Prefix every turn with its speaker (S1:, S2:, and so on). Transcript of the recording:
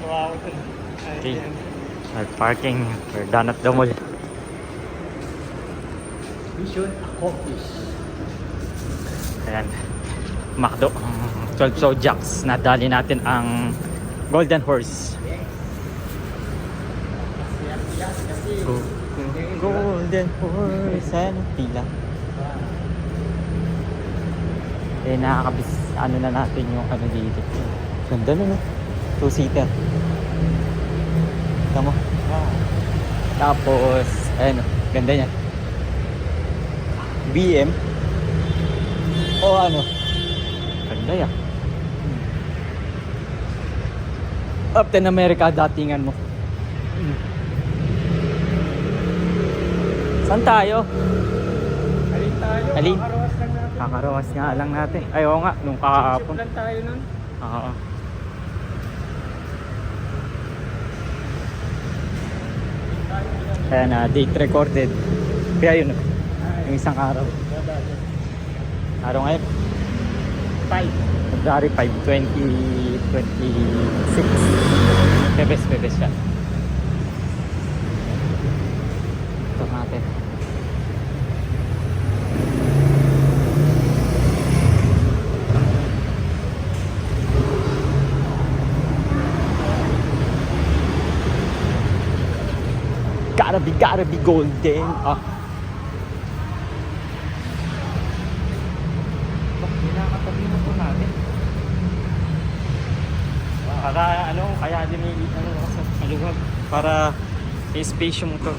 S1: Natuwa ako dun.
S2: Okay. Parking. We're done at the mall.
S1: Mission accomplished.
S2: Ayan. McDo. 12 Zodiacs. Nadali natin ang Golden Horse. Golden Horse. Ano? Pila. Eh, nakakabis. Ano na natin yung ano dito. Ganda na, no? 2-seater. Tama. Tapos, ayun, ganda niya. BM. O ano? Ganda yan. Captain America datingan mo. Saan tayo?
S1: Alin tayo?
S2: Alin?
S1: Kakarawas lang natin.
S2: Kakarawas nga lang natin. Ay, oo nga, nung kahapon.
S1: Ship lang tayo nun.
S2: Oo. Kaya na, date recorded. Kaya yun, yung isang araw. Araw ngayon? 5. February 5, 2026. Pebes siya. Ito natin. Gotta be golden. Ah. Kinakatabi na po natin. Para ano, kaya din ano sa aluwag para i-space yung motor.